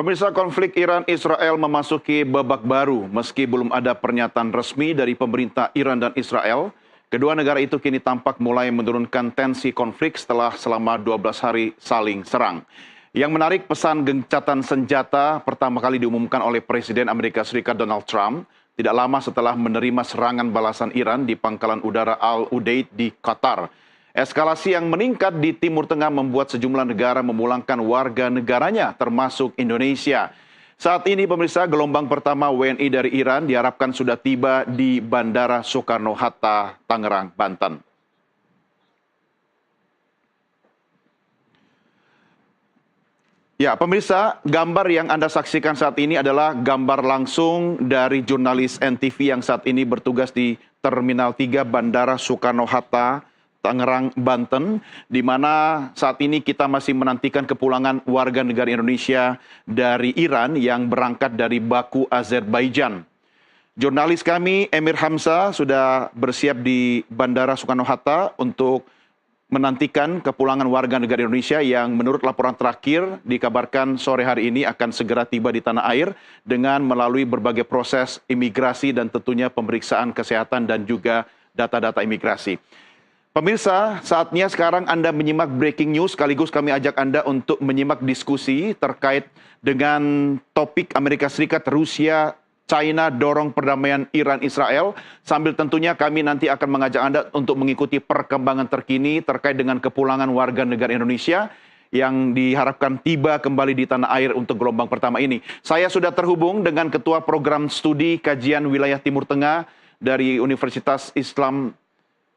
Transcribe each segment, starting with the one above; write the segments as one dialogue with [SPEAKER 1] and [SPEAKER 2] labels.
[SPEAKER 1] Pemirsa, konflik Iran-Israel memasuki babak baru. Meski belum ada pernyataan resmi dari pemerintah Iran dan Israel, kedua negara itu kini tampak mulai menurunkan tensi konflik setelah selama 12 hari saling serang. Yang menarik, pesan gencatan senjata pertama kali diumumkan oleh Presiden Amerika Serikat Donald Trump tidak lama setelah menerima serangan balasan Iran di pangkalan udara Al-Udeid di Qatar. Eskalasi yang meningkat di Timur Tengah membuat sejumlah negara memulangkan warga negaranya, termasuk Indonesia. Saat ini, pemirsa, gelombang pertama WNI dari Iran diharapkan sudah tiba di Bandara Soekarno-Hatta, Tangerang, Banten. Ya, pemirsa, gambar yang Anda saksikan saat ini adalah gambar langsung dari jurnalis NTV yang saat ini bertugas di Terminal 3 Bandara Soekarno-Hatta, Tangerang, Banten, di mana saat ini kita masih menantikan kepulangan warga negara Indonesia dari Iran yang berangkat dari Baku, Azerbaijan. Jurnalis kami, Emir Hamzah, sudah bersiap di Bandara Soekarno-Hatta untuk menantikan kepulangan warga negara Indonesia yang menurut laporan terakhir dikabarkan sore hari ini akan segera tiba di tanah air dengan melalui berbagai proses imigrasi dan tentunya pemeriksaan kesehatan dan juga data-data imigrasi. Pemirsa, saatnya sekarang Anda menyimak breaking news, sekaligus kami ajak Anda untuk menyimak diskusi terkait dengan topik Amerika Serikat, Rusia, China dorong perdamaian Iran-Israel. Sambil tentunya kami nanti akan mengajak Anda untuk mengikuti perkembangan terkini terkait dengan kepulangan warga negara Indonesia yang diharapkan tiba kembali di tanah air untuk gelombang pertama ini. Saya sudah terhubung dengan Ketua Program Studi Kajian Wilayah Timur Tengah dari Universitas Islam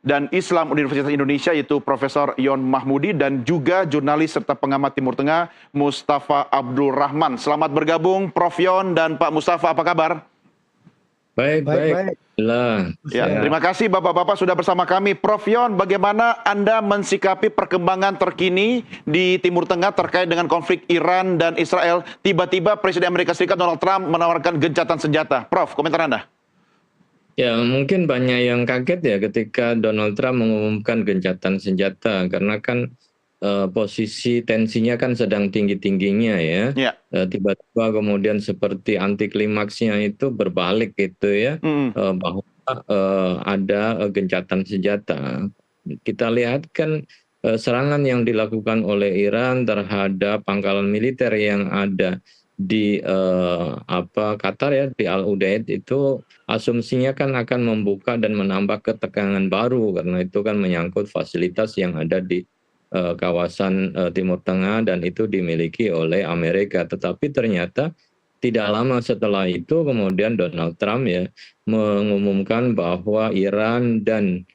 [SPEAKER 1] Universitas Indonesia, yaitu Profesor Yon Mahmudi, dan juga jurnalis serta pengamat Timur Tengah Mustafa Abdul Rahman. Selamat bergabung Prof. Yon dan Pak Mustafa, apa kabar?
[SPEAKER 2] Baik.
[SPEAKER 1] Ya, terima kasih Bapak-Bapak sudah bersama kami. Prof. Yon, bagaimana Anda mensikapi perkembangan terkini di Timur Tengah terkait dengan konflik Iran dan Israel? Tiba-tiba Presiden Amerika Serikat Donald Trump menawarkan gencatan senjata. Prof, komentar Anda.
[SPEAKER 2] Ya, mungkin banyak yang kaget ya ketika Donald Trump mengumumkan gencatan senjata, karena kan posisi tensinya kan sedang tinggi-tingginya ya.
[SPEAKER 1] Ya.
[SPEAKER 2] Tiba-tiba kemudian seperti anti klimaksnya itu berbalik gitu ya, bahwa ada gencatan senjata. Kita lihat kan serangan yang dilakukan oleh Iran terhadap pangkalan militer yang ada di Qatar ya, di Al-Udeid, itu asumsinya kan akan membuka dan menambah ketegangan baru, karena itu kan menyangkut fasilitas yang ada di kawasan Timur Tengah dan itu dimiliki oleh Amerika. Tetapi ternyata tidak lama setelah itu kemudian Donald Trump ya mengumumkan bahwa Iran dan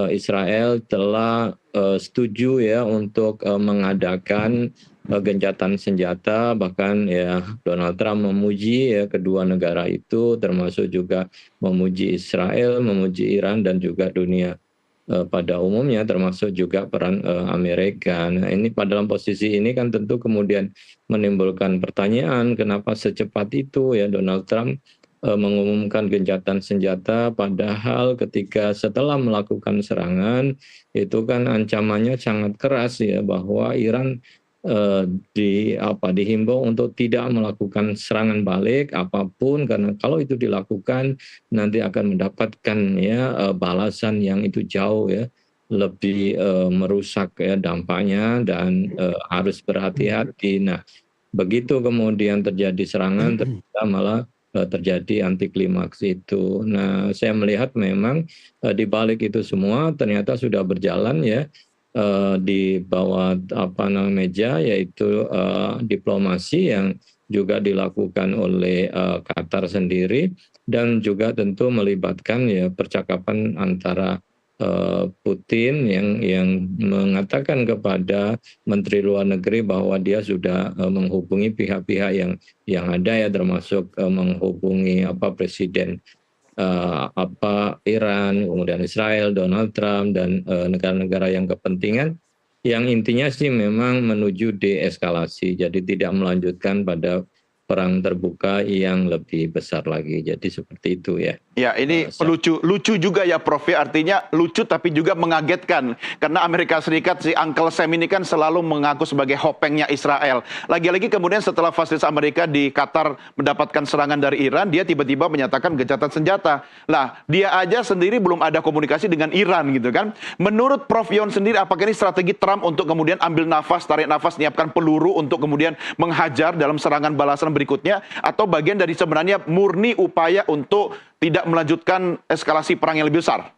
[SPEAKER 2] Israel telah setuju ya untuk mengadakan gencatan senjata. Bahkan ya Donald Trump memuji ya kedua negara itu, termasuk juga memuji Israel, memuji Iran dan juga dunia pada umumnya, termasuk juga peran Amerika. Nah, ini dalam posisi ini kan tentu kemudian menimbulkan pertanyaan, kenapa secepat itu ya Donald Trump mengumumkan gencatan senjata, padahal ketika setelah melakukan serangan itu kan ancamannya sangat keras ya, bahwa Iran dihimbau untuk tidak melakukan serangan balik apapun, karena kalau itu dilakukan nanti akan mendapatkan ya balasan yang itu jauh ya lebih merusak ya dampaknya, dan harus berhati-hati. Nah, begitu kemudian terjadi serangan, ternyata malah terjadi anti klimaks itu. Nah, saya melihat memang di balik itu semua ternyata sudah berjalan ya di bawah meja, yaitu diplomasi yang juga dilakukan oleh Qatar sendiri, dan juga tentu melibatkan ya percakapan antara Putin yang mengatakan kepada Menteri Luar Negeri bahwa dia sudah menghubungi pihak-pihak yang ada ya, termasuk menghubungi Presiden Iran, kemudian Israel, Donald Trump, dan negara-negara yang kepentingan, yang intinya sih memang menuju deeskalasi, jadi tidak melanjutkan pada perang terbuka yang lebih besar lagi. Jadi seperti itu ya.
[SPEAKER 1] Ya, ini lucu juga ya Prof. Ya. Artinya lucu tapi juga mengagetkan. Karena Amerika Serikat, si Uncle Sam ini kan selalu mengaku sebagai hopengnya Israel. Lagi-lagi kemudian setelah fasilitas Amerika di Qatar mendapatkan serangan dari Iran, dia tiba-tiba menyatakan gencatan senjata. Lah, dia aja sendiri belum ada komunikasi dengan Iran gitu kan. Menurut Prof. Yon sendiri, apakah ini strategi Trump untuk kemudian ambil nafas, tarik nafas, menyiapkan peluru untuk kemudian menghajar dalam serangan balasan berikutnya? Atau bagian dari sebenarnya murni upaya untuk tidak melanjutkan eskalasi perang yang lebih besar?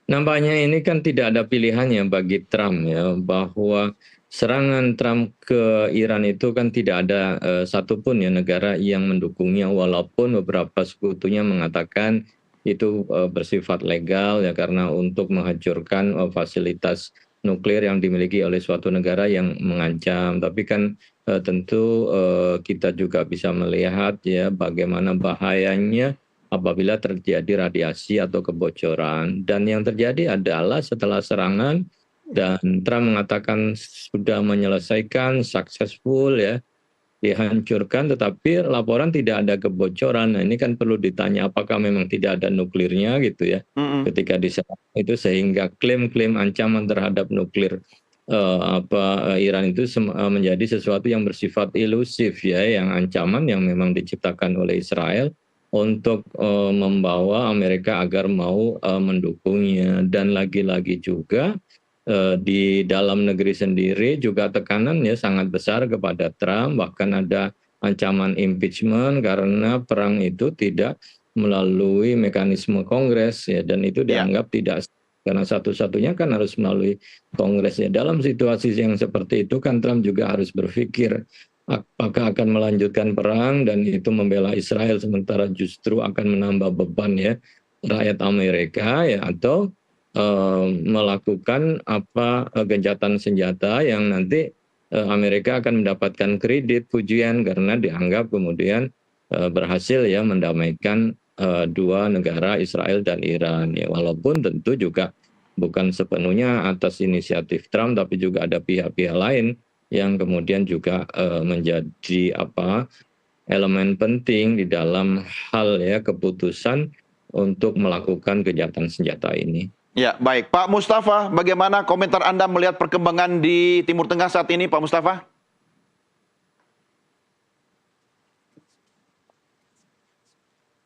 [SPEAKER 2] Nampaknya ini kan tidak ada pilihannya bagi Trump ya, bahwa serangan Trump ke Iran itu kan tidak ada satupun ya negara yang mendukungnya, walaupun beberapa sekutunya mengatakan itu bersifat legal ya, karena untuk menghancurkan fasilitas nuklir yang dimiliki oleh suatu negara yang mengancam. Tapi kan tentu kita juga bisa melihat ya bagaimana bahayanya apabila terjadi radiasi atau kebocoran. Dan yang terjadi adalah setelah serangan dan Trump mengatakan sudah menyelesaikan, successful ya, dihancurkan, tetapi laporan tidak ada kebocoran. Nah, ini kan perlu ditanya apakah memang tidak ada nuklirnya gitu ya. Ketika diserang itu, sehingga klaim-klaim ancaman terhadap nuklir Iran itu menjadi sesuatu yang bersifat ilusif ya, yang ancaman yang memang diciptakan oleh Israel untuk membawa Amerika agar mau mendukungnya. Dan lagi-lagi juga di dalam negeri sendiri juga tekanannya sangat besar kepada Trump, bahkan ada ancaman impeachment karena perang itu tidak melalui mekanisme Kongres ya, dan itu dianggap tidak, karena satu-satunya kan harus melalui Kongres ya. Dalam situasi yang seperti itu kan Trump juga harus berpikir apakah akan melanjutkan perang dan itu membela Israel sementara justru akan menambah beban ya rakyat Amerika ya, atau melakukan gencatan senjata yang nanti Amerika akan mendapatkan kredit pujian karena dianggap kemudian berhasil ya mendamaikan dua negara Israel dan Iran ya, walaupun tentu juga bukan sepenuhnya atas inisiatif Trump, tapi juga ada pihak-pihak lain yang kemudian juga menjadi elemen penting di dalam hal ya keputusan untuk melakukan gencatan senjata ini.
[SPEAKER 1] Ya, baik. Pak Mustafa, bagaimana komentar Anda melihat perkembangan di Timur Tengah saat ini, Pak Mustafa?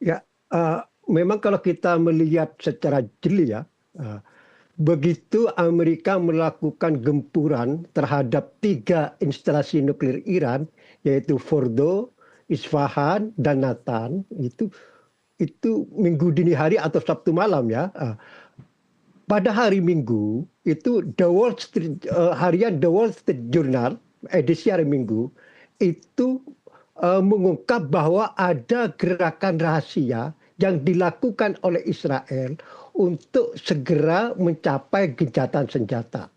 [SPEAKER 3] Ya, memang kalau kita melihat secara jeli ya, begitu Amerika melakukan gempuran terhadap 3 instalasi nuklir Iran, yaitu Fordo, Isfahan, dan Natan, itu Minggu dini hari atau Sabtu malam ya. Pada hari Minggu itu harian The Wall Street Journal edisi hari Minggu itu mengungkap bahwa ada gerakan rahasia yang dilakukan oleh Israel untuk segera mencapai gencatan senjata.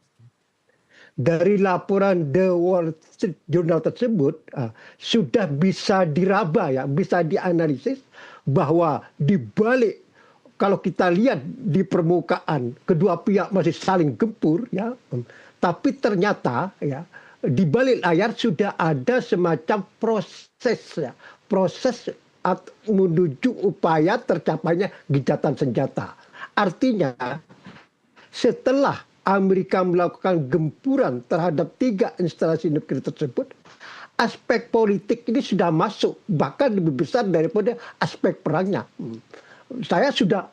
[SPEAKER 3] Dari laporan The Wall Street Journal tersebut sudah bisa diraba ya, bisa dianalisis bahwa di balik, kalau kita lihat di permukaan kedua pihak masih saling gempur ya, tapi ternyata ya di balik layar sudah ada semacam proses menuju upaya tercapainya gencatan senjata. Artinya setelah Amerika melakukan gempuran terhadap 3 instalasi nuklir tersebut, aspek politik ini sudah masuk, bahkan lebih besar daripada aspek perangnya. Saya sudah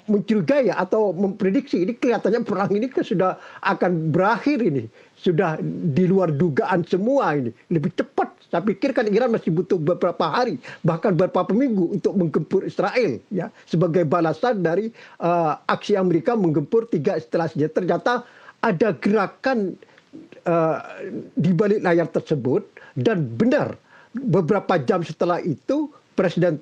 [SPEAKER 3] mencurigai atau memprediksi ini kelihatannya perang ini sudah akan berakhir ini. Sudah di luar dugaan semua ini. Lebih cepat. Saya pikir kan Iran masih butuh beberapa hari, bahkan beberapa minggu untuk menggempur Israel ya, sebagai balasan dari aksi Amerika menggempur 3 instalasi. Ternyata ada gerakan di balik layar tersebut, dan benar beberapa jam setelah itu Presiden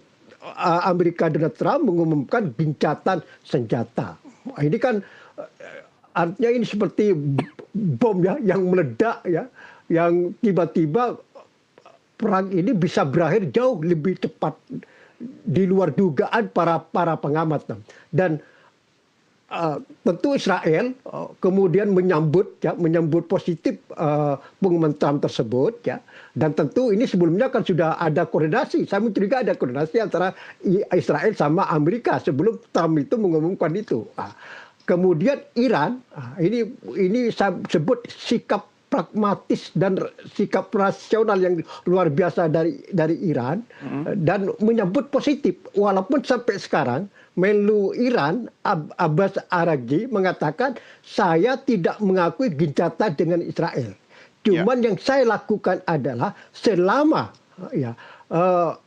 [SPEAKER 3] Amerika Donald Trump mengumumkan gencatan senjata. Ini kan artinya ini seperti bom ya yang meledak ya, yang tiba-tiba perang ini bisa berakhir jauh lebih cepat di luar dugaan para pengamat. Dan tentu Israel kemudian menyambut positif pengumuman Trump tersebut ya, dan tentu ini sebelumnya kan sudah ada koordinasi. Saya mencurigai ada koordinasi antara Israel sama Amerika sebelum Trump itu mengumumkan itu. Kemudian Iran, ini saya sebut sikap pragmatis dan sikap rasional yang luar biasa dari Iran, dan menyambut positif walaupun sampai sekarang Menlu Iran Abbas Araghchi mengatakan saya tidak mengakui gencatan dengan Israel. Cuman yang saya lakukan adalah selama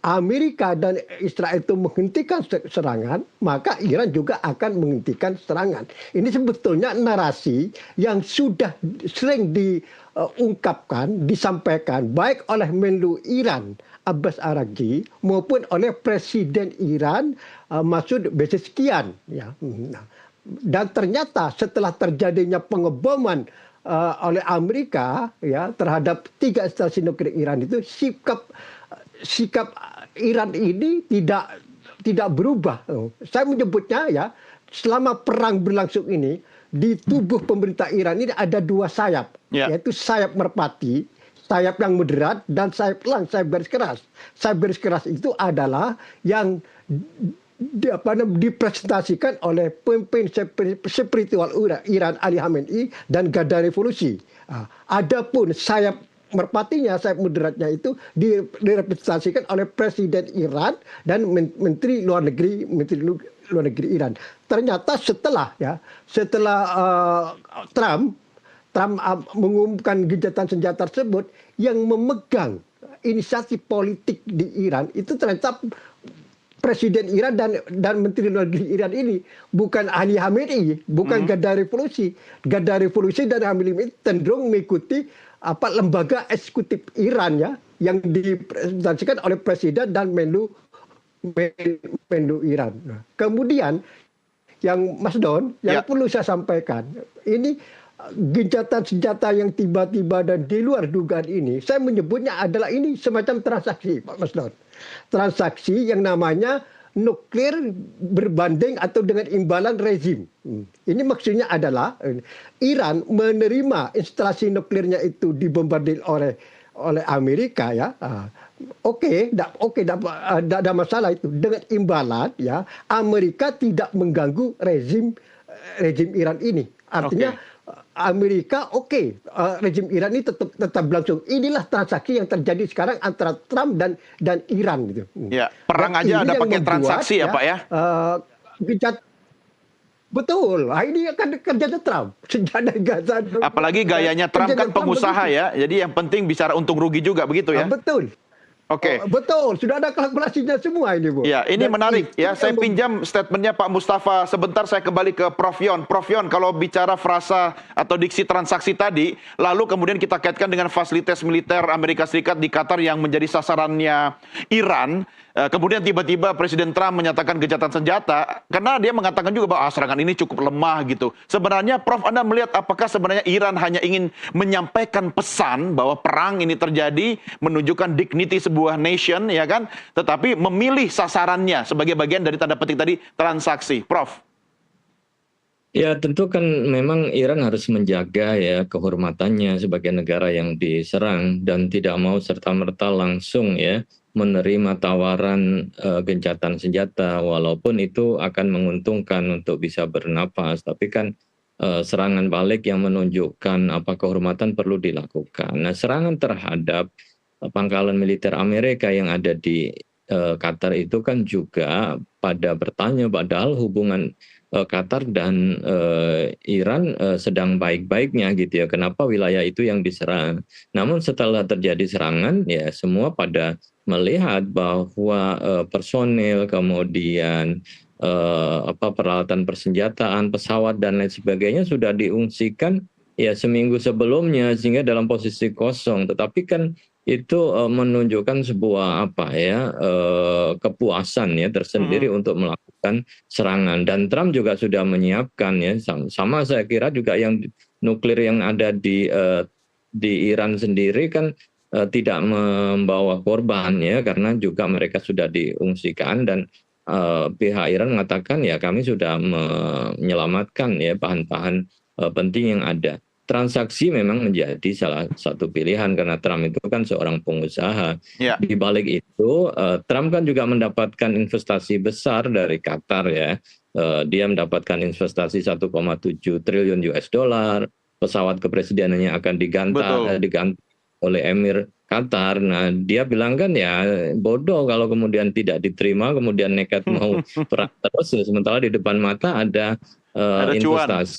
[SPEAKER 3] Amerika dan Israel itu menghentikan serangan, maka Iran juga akan menghentikan serangan. Ini sebetulnya narasi yang sudah sering diungkapkan, disampaikan baik oleh Menlu Iran Abbas Araghchi maupun oleh Presiden Iran Masoud Pezeshkian. Ya. Dan ternyata setelah terjadinya pengeboman oleh Amerika ya terhadap 3 instalasi nuklir Iran itu, sikap Iran ini tidak berubah. Saya menyebutnya ya, selama perang berlangsung ini di tubuh pemerintah Iran ini ada 2 sayap, yaitu sayap merpati, sayap yang moderat, dan sayap elang, sayap garis keras. Sayap garis keras itu adalah yang dipresentasikan oleh pemimpin spiritual Iran Ali Khamenei dan Garda Revolusi. Adapun sayap merpatinya, sayap moderatnya itu direpresentasikan oleh Presiden Iran dan Menteri Luar Negeri Iran. Ternyata setelah Trump mengumumkan gencatan senjata tersebut, yang memegang inisiatif politik di Iran itu ternyata Presiden Iran dan Menteri Luar Negeri Iran ini, bukan Ali Khamenei, bukan Garda Revolusi. Garda Revolusi dan Khamenei cenderung mengikuti lembaga eksekutif Iran ya, yang dipresentasikan oleh Presiden dan Menlu Iran. Kemudian yang Mas Don, yang perlu saya sampaikan, ini gencatan senjata yang tiba-tiba dan di luar dugaan ini, saya menyebutnya adalah ini semacam transaksi, Pak Mas Don. Transaksi yang namanya nuklir berbanding atau dengan imbalan rezim. Ini maksudnya adalah Iran menerima instalasi nuklirnya itu dibombardir oleh Amerika ya. Tidak ada masalah itu, dengan imbalan ya Amerika tidak mengganggu rezim Iran ini. Artinya Amerika rezim Iran ini tetap berlangsung. Inilah transaksi yang terjadi sekarang antara Trump dan Iran gitu.
[SPEAKER 1] Ya, perang aja ada pakai transaksi ya Pak ya.
[SPEAKER 3] Betul, ini kan kerjanya Trump. Senjata Gaza.
[SPEAKER 1] Apalagi gayanya Trump kan pengusaha ya. Jadi yang penting bicara untung rugi juga begitu ya.
[SPEAKER 3] Betul.
[SPEAKER 1] Oke.
[SPEAKER 3] Betul, sudah ada kalkulasinya semua ini, Bu.
[SPEAKER 1] Ya, ini menarik ya. Saya pinjam statementnya Pak Mustafa sebentar, saya kembali ke Prof Yon. Prof Yon, kalau bicara frasa atau diksi transaksi tadi, lalu kemudian kita kaitkan dengan fasilitas militer Amerika Serikat di Qatar yang menjadi sasarannya Iran. Kemudian tiba-tiba Presiden Trump menyatakan gencatan senjata, karena dia mengatakan juga bahwa serangan ini cukup lemah gitu. Sebenarnya Prof, Anda melihat apakah sebenarnya Iran hanya ingin menyampaikan pesan bahwa perang ini terjadi, menunjukkan dignity sebuah nation, ya kan? Tetapi memilih sasarannya sebagai bagian dari tanda petik tadi transaksi. Prof.
[SPEAKER 2] Ya tentu kan memang Iran harus menjaga ya kehormatannya sebagai negara yang diserang dan tidak mau serta-merta langsung ya menerima tawaran gencatan senjata, walaupun itu akan menguntungkan untuk bisa bernapas, tapi kan serangan balik yang menunjukkan kehormatan perlu dilakukan. Nah, serangan terhadap pangkalan militer Amerika yang ada di Qatar itu kan juga pada bertanya, padahal hubungan Qatar dan Iran sedang baik-baiknya gitu ya, kenapa wilayah itu yang diserang. Namun setelah terjadi serangan ya semua pada melihat bahwa personil, kemudian peralatan persenjataan, pesawat dan lain sebagainya sudah diungsikan ya seminggu sebelumnya, sehingga dalam posisi kosong. Tetapi kan itu menunjukkan sebuah kepuasan ya tersendiri untuk melakukan serangan, dan Trump juga sudah menyiapkan ya sama saya kira juga yang nuklir yang ada di Iran sendiri kan tidak membawa korban ya, karena juga mereka sudah diungsikan dan pihak Iran mengatakan ya kami sudah menyelamatkan ya bahan-bahan penting yang ada. Transaksi memang menjadi salah satu pilihan karena Trump itu kan seorang pengusaha.
[SPEAKER 1] Ya,
[SPEAKER 2] Di balik itu, Trump kan juga mendapatkan investasi besar dari Qatar ya. Dia mendapatkan investasi 1,7 triliun US dollar, pesawat kepresidenannya akan
[SPEAKER 1] betul.
[SPEAKER 2] diganti oleh Emir Qatar. Nah, dia bilang kan ya bodoh kalau kemudian tidak diterima, kemudian nekat mau perang terus, sementara di depan mata ada
[SPEAKER 1] Ada cuan.
[SPEAKER 2] investasi.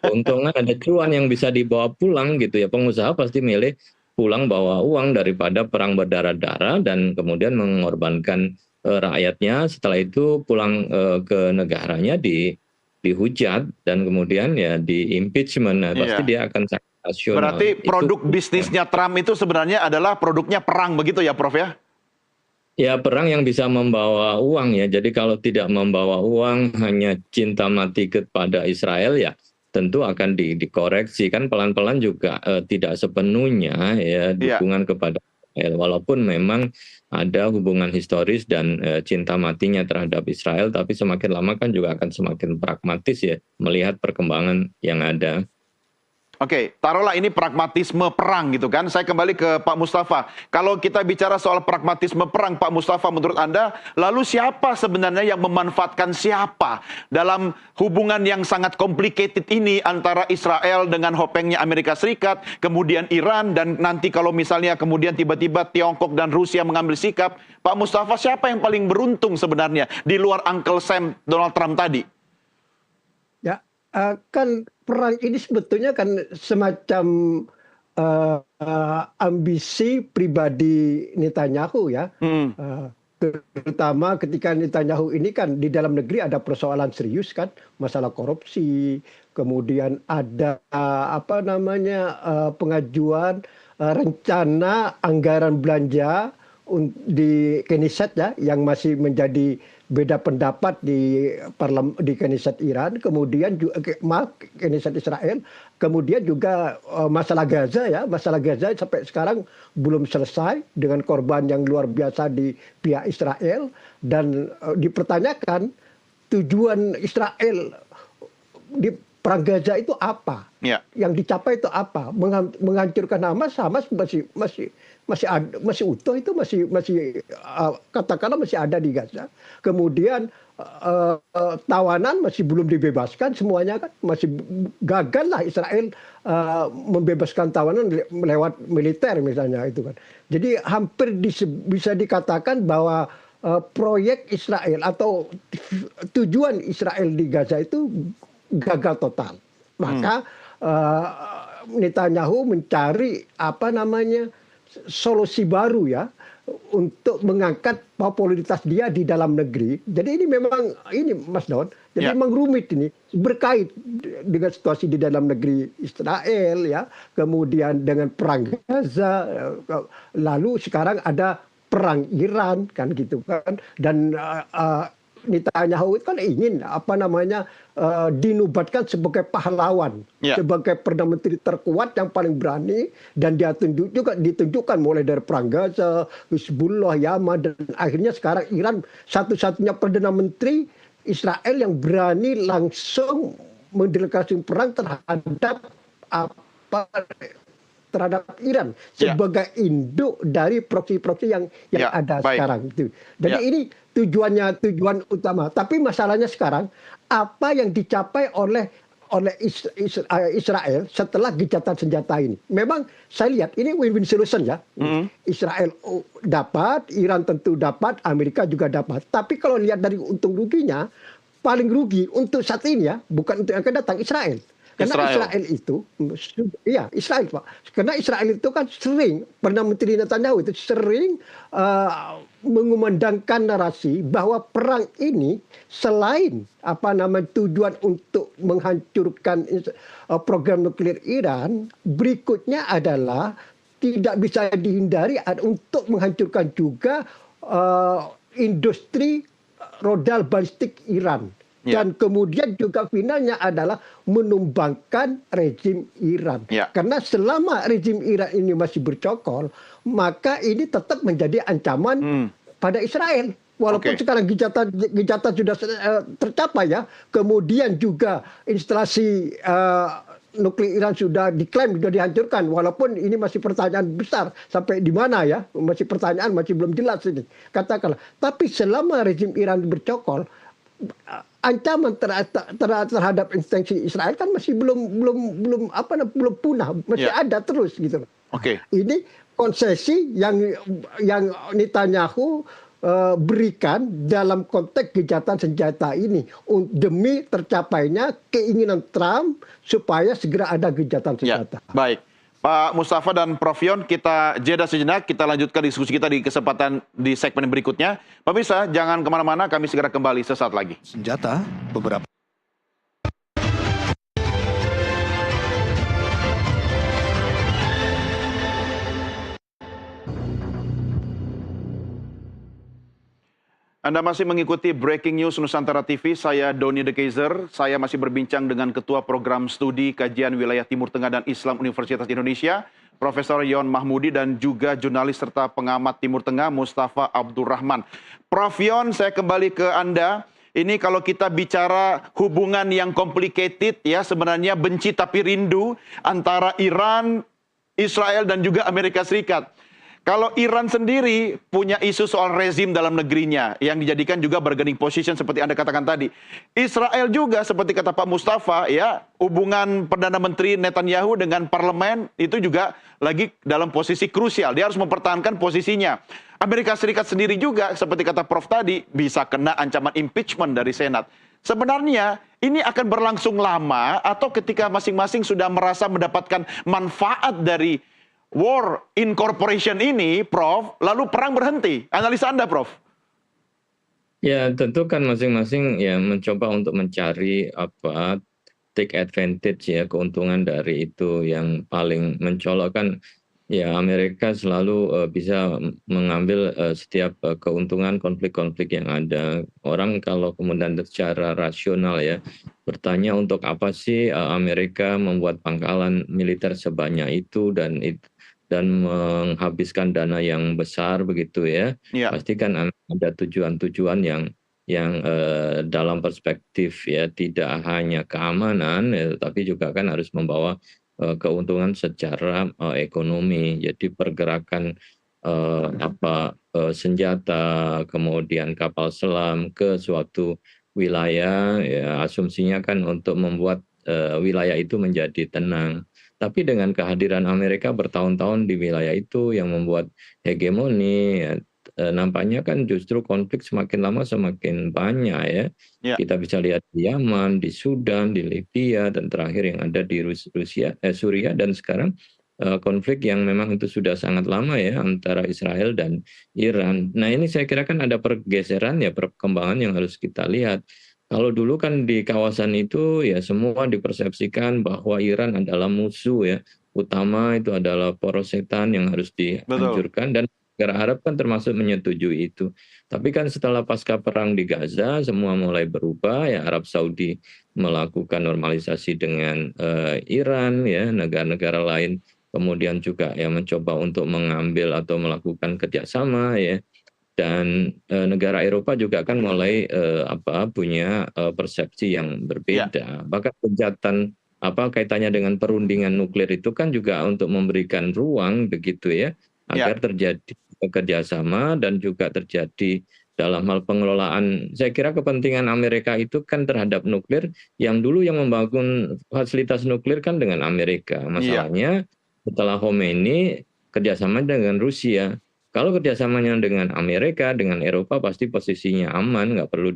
[SPEAKER 2] Keuntungan ada cuan yang bisa dibawa pulang gitu ya. Pengusaha pasti milih pulang bawa uang daripada perang berdarah-darah dan kemudian mengorbankan rakyatnya. Setelah itu pulang ke negaranya dihujat dan kemudian ya di impeachment. Nah, pasti
[SPEAKER 1] Iya.
[SPEAKER 2] dia akan sangat rasional.
[SPEAKER 1] Berarti
[SPEAKER 2] Itu
[SPEAKER 1] produk bisnisnya Trump itu sebenarnya adalah produknya perang begitu ya, Prof ya?
[SPEAKER 2] ya perang yang bisa membawa uang ya. Jadi kalau tidak membawa uang, hanya cinta mati kepada Israel ya tentu akan dikoreksi kan pelan-pelan juga tidak sepenuhnya ya
[SPEAKER 1] Iya.
[SPEAKER 2] dukungan kepada Israel. Walaupun memang ada hubungan historis dan cinta matinya terhadap Israel, tapi semakin lama kan juga akan semakin pragmatis ya melihat perkembangan yang ada.
[SPEAKER 1] Oke, taruhlah ini pragmatisme perang gitu kan. Saya kembali ke Pak Mustafa. Kalau kita bicara soal pragmatisme perang, Pak Mustafa, menurut Anda, lalu siapa sebenarnya yang memanfaatkan siapa dalam hubungan yang sangat complicated ini antara Israel dengan hopengnya Amerika Serikat, kemudian Iran, dan nanti kalau misalnya kemudian tiba-tiba Tiongkok dan Rusia mengambil sikap, Pak Mustafa, siapa yang paling beruntung sebenarnya di luar Uncle Sam Donald Trump tadi?
[SPEAKER 3] Ya, kan perang ini sebetulnya kan semacam ambisi pribadi Netanyahu ya.
[SPEAKER 1] Hmm.
[SPEAKER 3] Terutama ketika Netanyahu ini kan di dalam negeri ada persoalan serius kan, masalah korupsi, kemudian ada pengajuan rencana anggaran belanja di Knesset ya, yang masih menjadi beda pendapat di Knesset Iran, kemudian juga Knesset Israel, kemudian juga masalah Gaza ya, masalah Gaza sampai sekarang belum selesai dengan korban yang luar biasa di pihak Israel, dan dipertanyakan tujuan Israel di perang Gaza itu apa?
[SPEAKER 1] Ya.
[SPEAKER 3] Yang dicapai itu apa? Menghancurkan Hamas masih utuh, itu masih katakanlah masih ada di Gaza. Kemudian tawanan masih belum dibebaskan semuanya kan, masih gagal lah Israel membebaskan tawanan lewat militer misalnya itu kan. Jadi hampir bisa dikatakan bahwa proyek Israel atau tujuan Israel di Gaza itu gagal total. Maka Netanyahu mencari solusi baru ya untuk mengangkat popularitas dia di dalam negeri. Jadi ini memang Mas Don, jadi memang rumit ini, berkait dengan situasi di dalam negeri Israel ya, kemudian dengan perang Gaza, lalu sekarang ada perang Iran kan gitu kan, dan Netanyahu kan ingin dinubatkan sebagai pahlawan, sebagai perdana menteri terkuat yang paling berani, dan dia ditunjukkan mulai dari perang Gaza, Hizbullah, Yaman, dan akhirnya sekarang Iran satu-satunya perdana menteri Israel yang berani langsung mendeklarasikan perang terhadap Iran sebagai induk dari proksi-proksi yang ada sekarang itu. Jadi ini tujuan utama. Tapi masalahnya sekarang apa yang dicapai oleh Israel setelah gencatan senjata ini. Memang saya lihat ini win-win solution ya. Israel dapat, Iran tentu dapat, Amerika juga dapat. Tapi kalau lihat dari untung ruginya, paling rugi untuk saat ini ya, bukan untuk yang akan datang, Israel. Karena Israel itu, Israel Pak. Karena Israel itu kan sering, Perdana Menteri Netanyahu itu sering mengumandangkan narasi bahwa perang ini selain tujuan untuk menghancurkan program nuklir Iran, berikutnya adalah tidak bisa dihindari untuk menghancurkan juga industri rodal balistik Iran. Dan kemudian juga finalnya adalah menumbangkan rezim Iran. Karena selama rezim Iran ini masih bercokol, maka ini tetap menjadi ancaman pada Israel. Walaupun
[SPEAKER 1] Oke.
[SPEAKER 3] sekarang gencatan sudah tercapai ya, kemudian juga instalasi nuklir Iran sudah diklaim sudah dihancurkan, walaupun ini masih pertanyaan besar sampai di mana ya, masih pertanyaan masih belum jelas ini. Katakanlah, tapi selama rezim Iran bercokol, ancaman terhadap instansi Israel kan masih belum punah, masih
[SPEAKER 1] Ya.
[SPEAKER 3] ada terus gitu.
[SPEAKER 1] Oke.
[SPEAKER 3] Ini konsesi yang Netanyahu berikan dalam konteks gencatan senjata ini demi tercapainya keinginan Trump supaya segera ada gencatan
[SPEAKER 1] Ya,
[SPEAKER 3] senjata.
[SPEAKER 1] baik. Pak Mustafa dan Prof Yon, kita jeda sejenak, kita lanjutkan diskusi kita di kesempatan di segmen berikutnya. Pemirsa, jangan kemana-mana, kami segera kembali sesaat lagi.
[SPEAKER 4] Senjata, beberapa
[SPEAKER 1] Anda masih mengikuti Breaking News Nusantara TV, saya Doni De Keizer. Saya masih berbincang dengan Ketua Program Studi Kajian Wilayah Timur Tengah dan Islam Universitas Indonesia, Profesor Yon Mahmudi, dan juga jurnalis serta pengamat Timur Tengah Mustafa Abdurrahman. Prof Yon, saya kembali ke Anda. Ini kalau kita bicara hubungan yang complicated ya, sebenarnya benci tapi rindu antara Iran, Israel, dan juga Amerika Serikat. Kalau Iran sendiri punya isu soal rezim dalam negerinya yang dijadikan juga bargaining position seperti Anda katakan tadi. Israel juga seperti kata Pak Mustafa ya, hubungan Perdana Menteri Netanyahu dengan parlemen itu juga lagi dalam posisi krusial. Dia harus mempertahankan posisinya. Amerika Serikat sendiri juga seperti kata Prof tadi bisa kena ancaman impeachment dari Senat. Sebenarnya ini akan berlangsung lama atau ketika masing-masing sudah merasa mendapatkan manfaat dari war incorporation ini, Prof, lalu perang berhenti. Analisa Anda, Prof?
[SPEAKER 2] Ya, tentu kan masing-masing ya mencoba untuk mencari take advantage ya, keuntungan dari itu. Yang paling mencolok kan ya Amerika selalu bisa mengambil setiap keuntungan konflik-konflik yang ada. Orang kalau kemudian secara rasional ya bertanya untuk apa sih Amerika membuat pangkalan militer sebanyak itu dan menghabiskan dana yang besar begitu ya.
[SPEAKER 1] Iya.
[SPEAKER 2] Pasti kan ada tujuan-tujuan yang dalam perspektif ya tidak hanya keamanan ya, tapi juga kan harus membawa keuntungan secara ekonomi. Jadi pergerakan senjata, kemudian kapal selam ke suatu wilayah, ya asumsinya kan untuk membuat wilayah itu menjadi tenang. Tapi dengan kehadiran Amerika bertahun-tahun di wilayah itu yang membuat hegemoni, ya, nampaknya kan justru konflik semakin lama semakin banyak ya.
[SPEAKER 1] Ya.
[SPEAKER 2] Kita bisa lihat di Yaman, di Sudan, di Libya, dan terakhir yang ada di Suriah, dan sekarang konflik yang memang itu sudah sangat lama ya antara Israel dan Iran. Nah ini saya kira kan ada pergeseran ya, perkembangan yang harus kita lihat. Kalau dulu kan di kawasan itu ya semua dipersepsikan bahwa Iran adalah musuh ya, utama itu adalah poros setan yang harus dihancurkan, dan negara Arab kan termasuk menyetujui itu. Tapi kan setelah pasca perang di Gaza semua mulai berubah ya, Arab Saudi melakukan normalisasi dengan Iran ya, negara-negara lain kemudian juga yang mencoba untuk mengambil atau melakukan kerjasama ya. Dan negara Eropa juga kan mulai punya persepsi yang berbeda. Bahkan kejahatan kaitannya dengan perundingan nuklir itu kan juga untuk memberikan ruang begitu ya, agar terjadi kerjasama dan juga terjadi dalam hal pengelolaan. Saya kira kepentingan Amerika itu kan terhadap nuklir, yang dulu yang membangun fasilitas nuklir kan dengan Amerika. Masalahnya setelah Khomeini kerjasama dengan Rusia. Kalau kerjasamanya dengan Amerika, dengan Eropa pasti posisinya aman, nggak perlu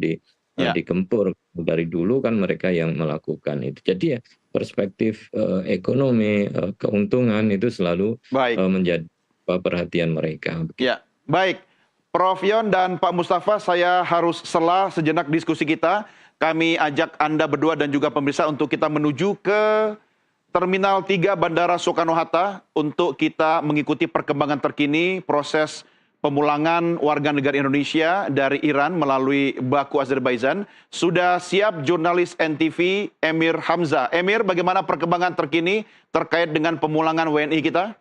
[SPEAKER 2] digempur. Dari dulu kan mereka yang melakukan itu. Jadi ya perspektif ekonomi, keuntungan itu selalu menjadi perhatian mereka.
[SPEAKER 1] Ya, baik. Prof Yon dan Pak Mustafa, saya harus sela sejenak diskusi kita. Kami ajak Anda berdua dan juga pemirsa untuk kita menuju ke Terminal 3 Bandara Soekarno-Hatta untuk kita mengikuti perkembangan terkini proses pemulangan warga negara Indonesia dari Iran melalui Baku, Azerbaijan. Sudah siap jurnalis NTV Emir Hamzah. Emir, bagaimana perkembangan terkini terkait dengan pemulangan WNI kita?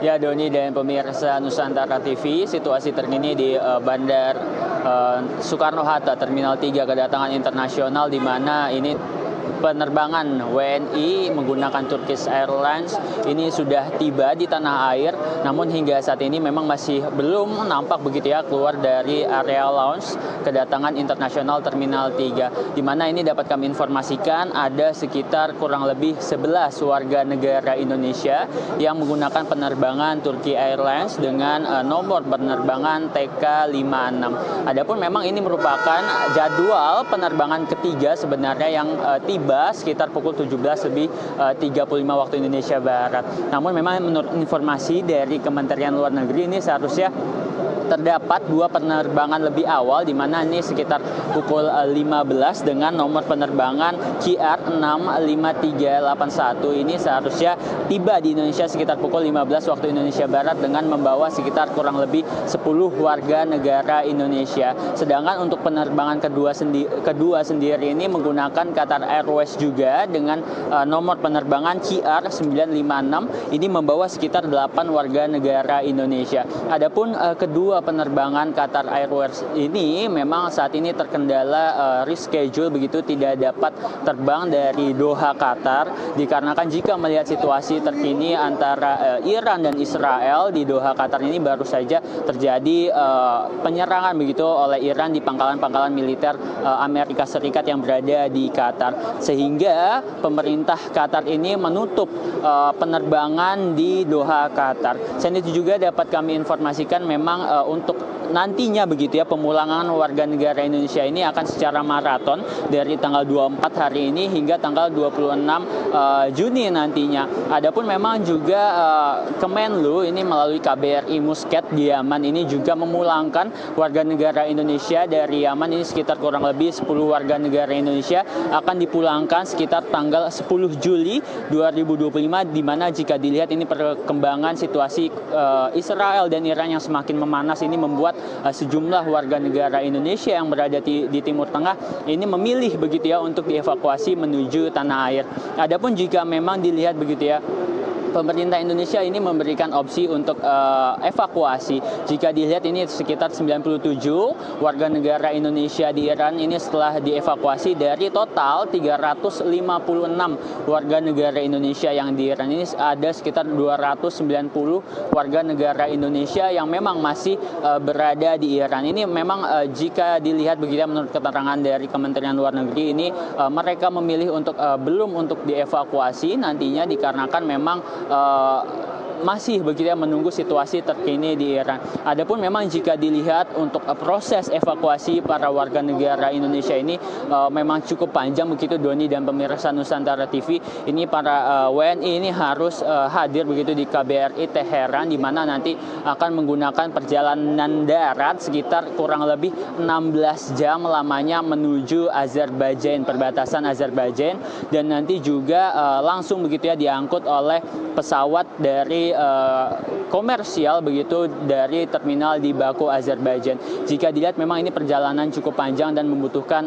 [SPEAKER 4] Ya, Doni dan pemirsa Nusantara TV, situasi terkini di Bandar Soekarno-Hatta Terminal 3 kedatangan internasional, di mana ini penerbangan WNI menggunakan Turkish Airlines ini sudah tiba di tanah air, namun hingga saat ini memang masih belum nampak begitu ya keluar dari area lounge kedatangan internasional Terminal 3, di mana ini dapat kami informasikan ada sekitar kurang lebih 11 warga negara Indonesia yang menggunakan penerbangan Turkish Airlines dengan nomor penerbangan TK56. Adapun memang ini merupakan jadwal penerbangan ketiga sebenarnya yang tiba sekitar pukul 17.35 waktu Indonesia Barat. Namun memang menurut informasi dari Kementerian Luar Negeri ini seharusnya terdapat 2 penerbangan lebih awal, di mana ini sekitar pukul 15 dengan nomor penerbangan QR65381 ini seharusnya tiba di Indonesia sekitar pukul 15 waktu Indonesia Barat dengan membawa sekitar kurang lebih 10 warga negara Indonesia. Sedangkan untuk penerbangan kedua sendiri ini menggunakan Qatar Airways juga dengan nomor penerbangan QR956 ini membawa sekitar 8 warga negara Indonesia. Adapun kedua penerbangan Qatar Airways ini memang saat ini terkendala reschedule, begitu tidak dapat terbang dari Doha, Qatar, dikarenakan jika melihat situasi terkini antara Iran dan Israel di Doha, Qatar ini baru saja terjadi penyerangan begitu oleh Iran di pangkalan-pangkalan militer Amerika Serikat yang berada di Qatar, sehingga pemerintah Qatar ini menutup penerbangan di Doha, Qatar. Selain itu juga dapat kami informasikan memang untuk nantinya begitu ya pemulangan warga negara Indonesia ini akan secara maraton dari tanggal 24 hari ini hingga tanggal 26 Juni nantinya. Adapun memang juga Kemenlu ini melalui KBRI Muscat di Yaman ini juga memulangkan warga negara Indonesia dari Yaman ini sekitar kurang lebih 10 warga negara Indonesia akan dipulangkan sekitar tanggal 10 Juli 2025, di mana jika dilihat ini perkembangan situasi Israel dan Iran yang semakin memanas ini membuat sejumlah warga negara Indonesia yang berada di Timur Tengah ini memilih begitu ya untuk dievakuasi menuju tanah air. Adapun jika memang dilihat begitu ya, pemerintah Indonesia ini memberikan opsi untuk evakuasi. Jika dilihat ini sekitar 97 warga negara Indonesia di Iran ini setelah dievakuasi dari total 356 warga negara Indonesia yang di Iran ini ada sekitar 290 warga negara Indonesia yang memang masih berada di Iran. Ini memang jika dilihat begitu menurut keterangan dari Kementerian Luar Negeri ini mereka memilih untuk belum untuk dievakuasi nantinya dikarenakan memang masih begitu ya menunggu situasi terkini di Iran. Adapun memang jika dilihat untuk proses evakuasi para warga negara Indonesia ini memang cukup panjang begitu Doni dan pemirsa Nusantara TV. Ini para WNI ini harus hadir begitu di KBRI Teheran, di mana nanti akan menggunakan perjalanan darat sekitar kurang lebih 16 jam lamanya menuju Azerbaijan, perbatasan Azerbaijan, dan nanti juga langsung begitu ya diangkut oleh pesawat dari komersial begitu dari terminal di Baku, Azerbaijan. Jika dilihat memang ini perjalanan cukup panjang dan membutuhkan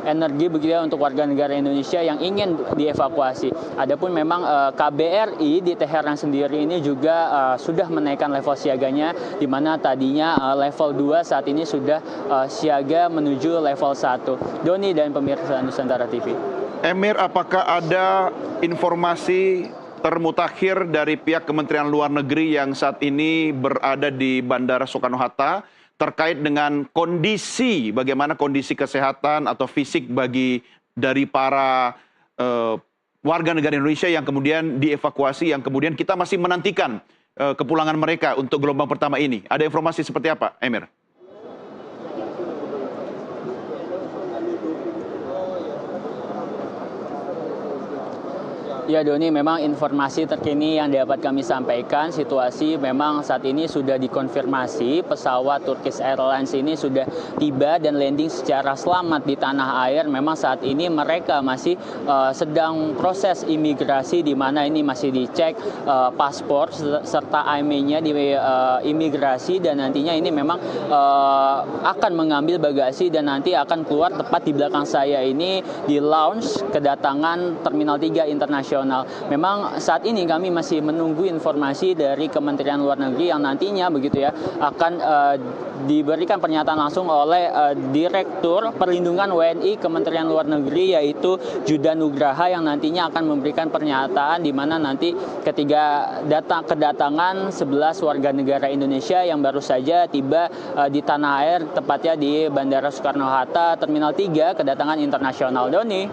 [SPEAKER 4] energi begitu ya untuk warga negara Indonesia yang ingin dievakuasi. Adapun memang KBRI di Teheran sendiri ini juga sudah menaikkan level siaganya, di mana tadinya level 2 saat ini sudah siaga menuju level 1. Doni dan pemirsa Nusantara TV.
[SPEAKER 1] Emir, apakah ada informasi termutakhir dari pihak Kementerian Luar Negeri yang saat ini berada di Bandara Soekarno-Hatta terkait dengan kondisi, bagaimana kondisi kesehatan atau fisik dari para warga negara Indonesia yang kemudian dievakuasi, yang kemudian kita masih menantikan kepulangan mereka untuk gelombang pertama ini? Ada informasi seperti apa, Emir?
[SPEAKER 4] Ya Doni, memang informasi terkini yang dapat kami sampaikan, situasi memang saat ini sudah dikonfirmasi pesawat Turkish Airlines ini sudah tiba dan landing secara selamat di tanah air. Memang saat ini mereka masih sedang proses imigrasi, di mana ini masih dicek paspor serta IMEI-nya di imigrasi, dan nantinya ini memang akan mengambil bagasi dan nanti akan keluar tepat di belakang saya ini di lounge kedatangan Terminal 3 Internasional internasional. Memang saat ini kami masih menunggu informasi dari Kementerian Luar Negeri yang nantinya begitu ya akan diberikan pernyataan langsung oleh Direktur Perlindungan WNI Kementerian Luar Negeri, yaitu Judan Nugraha, yang nantinya akan memberikan pernyataan di mana nanti ketika kedatangan 11 warga negara Indonesia yang baru saja tiba di tanah air, tepatnya di Bandara Soekarno-Hatta Terminal 3, kedatangan internasional. Doni.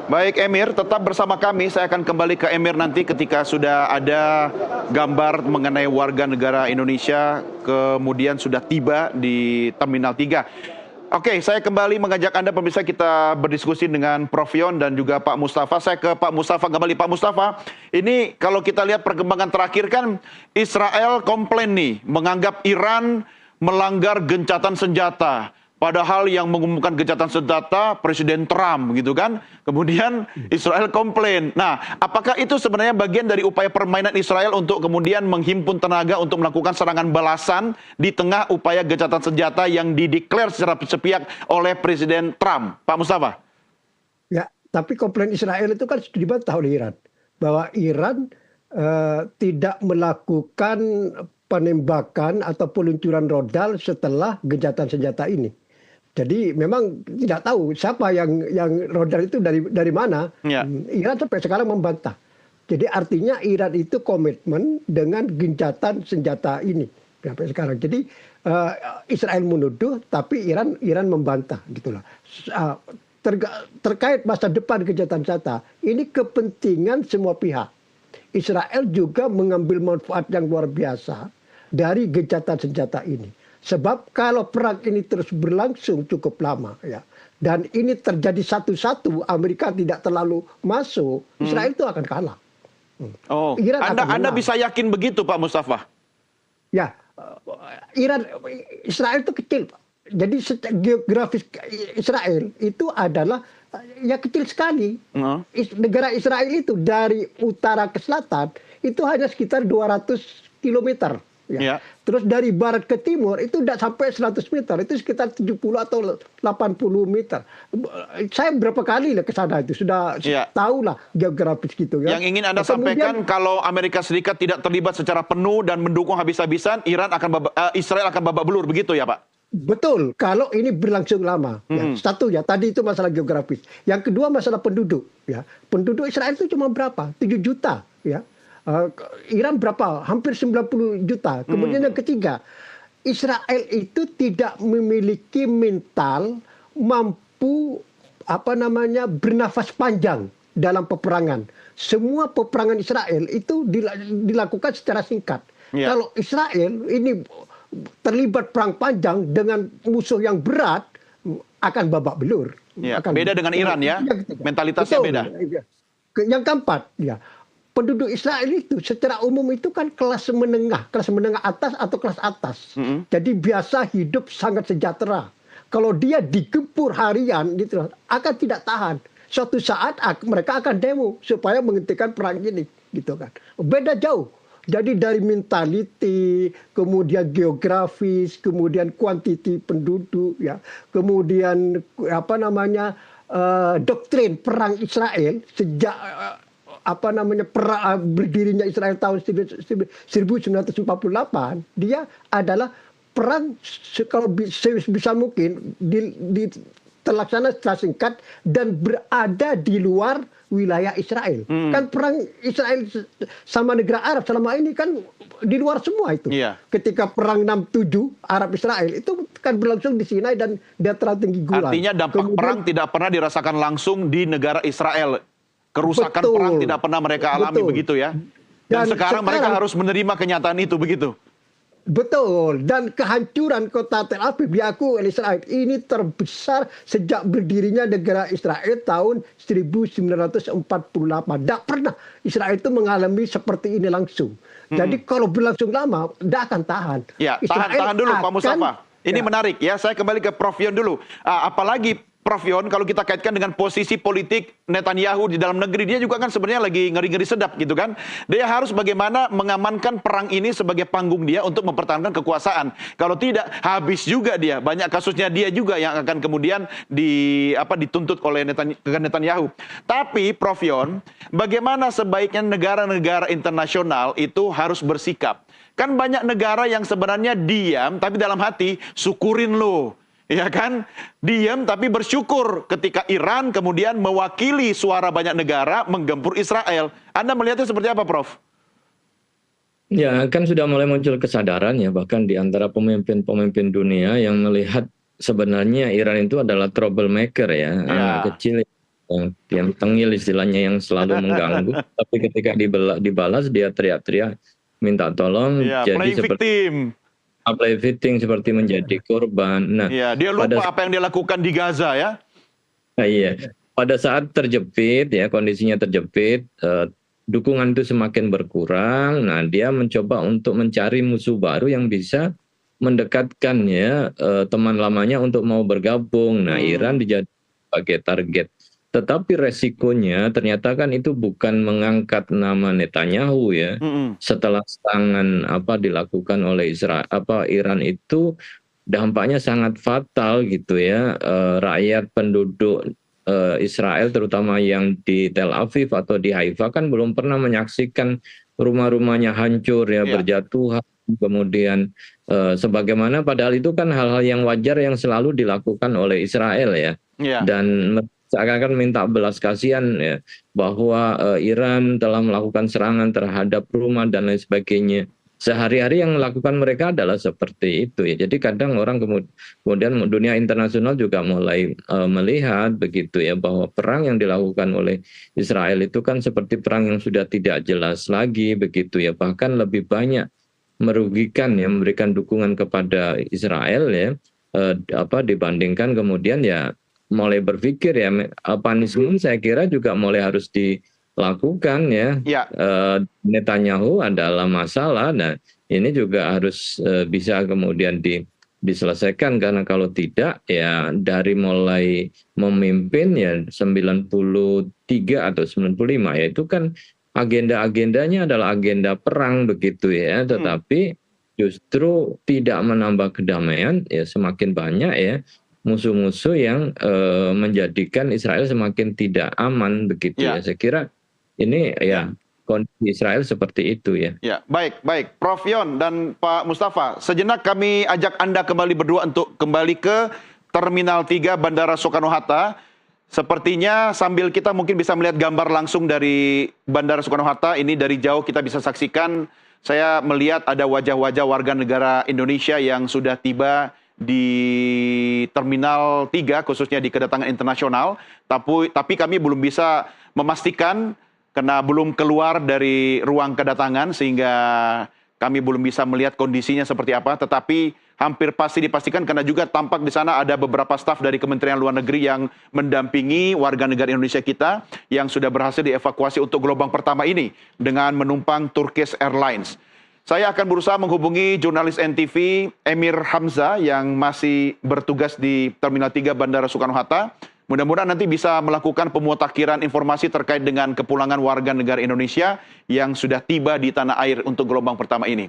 [SPEAKER 1] Baik Emir, tetap bersama kami. Saya akan kembali ke Emir nanti ketika sudah ada gambar mengenai warga negara Indonesia kemudian sudah tiba di Terminal 3. Oke, saya kembali mengajak Anda pemirsa kita berdiskusi dengan Prof Yon dan juga Pak Mustafa. Saya ke Pak Mustafa kembali. Pak Mustafa, ini kalau kita lihat perkembangan terakhir kan Israel komplain nih, menganggap Iran melanggar gencatan senjata. Padahal yang mengumumkan gencatan senjata Presiden Trump gitu kan. Kemudian Israel komplain. Nah, apakah itu sebenarnya bagian dari upaya permainan Israel untuk kemudian menghimpun tenaga untuk melakukan serangan balasan di tengah upaya gencatan senjata yang dideklar secara sepihak oleh Presiden Trump? Pak Mustafa.
[SPEAKER 3] Ya, tapi komplain Israel itu kan dibantah oleh Iran. Bahwa Iran tidak melakukan penembakan atau peluncuran rodal setelah gencatan senjata ini. Jadi memang tidak tahu siapa yang rodal itu dari mana. Ya. Iran sampai sekarang membantah. Jadi artinya Iran itu komitmen dengan gencatan senjata ini sampai sekarang. Jadi Israel menuduh, tapi Iran membantah, gitulah. Terkait masa depan gencatan senjata, ini kepentingan semua pihak. Israel juga mengambil manfaat yang luar biasa dari gencatan senjata ini. Sebab kalau perang ini terus berlangsung cukup lama ya, dan ini terjadi satu-satu, Amerika tidak terlalu masuk, Israel itu akan kalah.
[SPEAKER 1] Oh, Anda bisa yakin begitu Pak Mustafa?
[SPEAKER 3] Ya, Israel itu kecil, Pak. Jadi geografis Israel itu adalah ya kecil sekali. Negara Israel itu dari utara ke selatan itu hanya sekitar 200 kilometer. Ya. Terus dari barat ke timur itu tidak sampai 100 meter, itu sekitar 70 atau 80 meter. Saya berapa kali ke sana itu sudah tahu lah geografis gitu kan.
[SPEAKER 1] Yang ingin Anda sampaikan kalau Amerika Serikat tidak terlibat secara penuh dan mendukung habis-habisan, Israel akan babak belur begitu ya Pak?
[SPEAKER 3] Betul, kalau ini berlangsung lama. Ya. Satu ya, tadi itu masalah geografis. Yang kedua masalah penduduk. Ya. Penduduk Israel itu cuma berapa? 7 juta. Ya. Iran berapa? Hampir 90 juta. Kemudian yang ketiga, Israel itu tidak memiliki mental mampu bernafas panjang dalam peperangan. Semua peperangan Israel itu dilakukan secara singkat. Kalau Israel ini terlibat perang panjang dengan musuh yang berat, akan babak belur.
[SPEAKER 1] Beda dengan Iran ya, mentalitasnya beda.
[SPEAKER 3] Yang keempat, ya. Penduduk Israel itu secara umum itu kan kelas menengah atas atau kelas atas. Jadi biasa hidup sangat sejahtera. Kalau dia digempur harian gitu akan tidak tahan. Suatu saat mereka akan demo supaya menghentikan perang ini gitu kan. Beda jauh. Jadi dari mentality, kemudian geografis, kemudian kuantiti penduduk ya, kemudian doktrin perang Israel sejak berdirinya Israel tahun 1948, dia adalah perang kalau bisa mungkin terlaksana secara singkat dan berada di luar wilayah Israel. Kan perang Israel sama negara Arab selama ini kan di luar semua itu. Ketika perang 67 Arab Israel itu kan berlangsung di Sinai dan dataran tinggi Golan.
[SPEAKER 1] Artinya dampak perang tidak pernah dirasakan langsung di negara Israel. Kerusakan perang tidak pernah mereka alami begitu ya. Dan sekarang mereka harus menerima kenyataan itu begitu.
[SPEAKER 3] Betul. Dan kehancuran kota Tel Aviv diakui oleh Israel ini terbesar sejak berdirinya negara Israel tahun 1948. Tidak pernah Israel itu mengalami seperti ini langsung. Jadi kalau berlangsung lama, tidak akan tahan.
[SPEAKER 1] Ya, tahan dulu Pak Mustafa. Ini menarik ya, saya kembali ke Prof Yon dulu. Apalagi Prof Yon, kalau kita kaitkan dengan posisi politik Netanyahu di dalam negeri, dia juga kan sebenarnya lagi ngeri-ngeri sedap gitu kan. Dia harus bagaimana mengamankan perang ini sebagai panggung dia untuk mempertahankan kekuasaan. Kalau tidak, habis juga dia. Banyak kasusnya dia juga yang akan kemudian dituntut oleh Netanyahu. Tapi Prof Yon, bagaimana sebaiknya negara-negara internasional itu harus bersikap? Kan banyak negara yang sebenarnya diam, tapi dalam hati syukurin lo. Ya kan, diam tapi bersyukur ketika Iran kemudian mewakili suara banyak negara menggempur Israel. Anda melihatnya seperti apa, Prof?
[SPEAKER 2] Ya, kan sudah mulai muncul kesadaran ya, bahkan di antara pemimpin-pemimpin dunia yang melihat sebenarnya Iran itu adalah troublemaker ya, anak kecil yang tengil istilahnya, yang selalu mengganggu. Tapi ketika dibalas dia teriak-teriak minta tolong, jadi seperti play victim, seperti menjadi korban. Nah,
[SPEAKER 1] dia lupa apa yang dia lakukan di Gaza ya.
[SPEAKER 2] Iya, pada saat terjepit ya, kondisinya terjepit, dukungan itu semakin berkurang. Nah, dia mencoba untuk mencari musuh baru yang bisa mendekatkan ya teman lamanya untuk mau bergabung. Nah, Iran dijadikan sebagai target. Tetapi resikonya ternyata kan itu bukan mengangkat nama Netanyahu ya. Setelah serangan dilakukan oleh Iran itu dampaknya sangat fatal gitu ya. Rakyat penduduk Israel terutama yang di Tel Aviv atau di Haifa kan belum pernah menyaksikan rumah-rumahnya hancur ya, berjatuhan. Kemudian sebagaimana padahal itu kan hal-hal yang wajar yang selalu dilakukan oleh Israel ya. Dan seakan-akan minta belas kasihan ya, bahwa Iran telah melakukan serangan terhadap rumah dan lain sebagainya. Sehari-hari yang melakukan mereka adalah seperti itu ya. Jadi kadang orang kemudian dunia internasional juga mulai melihat begitu ya, bahwa perang yang dilakukan oleh Israel itu kan seperti perang yang sudah tidak jelas lagi begitu ya. Bahkan lebih banyak merugikan ya, memberikan dukungan kepada Israel ya, dibandingkan kemudian ya mulai berpikir ya, punishment saya kira juga mulai harus dilakukan ya. Netanyahu adalah masalah, nah ini juga harus bisa kemudian diselesaikan, karena kalau tidak ya dari mulai memimpin ya 93 atau 95 ya itu kan agenda-agendanya adalah agenda perang begitu ya, tetapi justru tidak menambah kedamaian ya, semakin banyak ya musuh-musuh yang menjadikan Israel semakin tidak aman begitu ya. Saya kira ini ya kondisi Israel seperti itu ya.
[SPEAKER 1] Ya, baik. Prof Yon dan Pak Mustafa, sejenak kami ajak Anda kembali berdua untuk kembali ke Terminal 3 Bandara Soekarno-Hatta. Sepertinya sambil kita mungkin bisa melihat gambar langsung dari Bandara Soekarno-Hatta, ini dari jauh kita bisa saksikan, saya melihat ada wajah-wajah warga negara Indonesia yang sudah tiba di Terminal 3, khususnya di kedatangan internasional, tapi kami belum bisa memastikan karena belum keluar dari ruang kedatangan sehingga kami belum bisa melihat kondisinya seperti apa, tetapi hampir pasti dipastikan karena juga tampak di sana ada beberapa staf dari Kementerian Luar Negeri yang mendampingi warga negara Indonesia kita yang sudah berhasil dievakuasi untuk gelombang pertama ini dengan menumpang Turkish Airlines. Saya akan berusaha menghubungi jurnalis NTV Emir Hamzah yang masih bertugas di Terminal 3 Bandara Soekarno-Hatta. Mudah-mudahan nanti bisa melakukan pemutakhiran informasi terkait dengan kepulangan warga negara Indonesia yang sudah tiba di tanah air untuk gelombang pertama ini.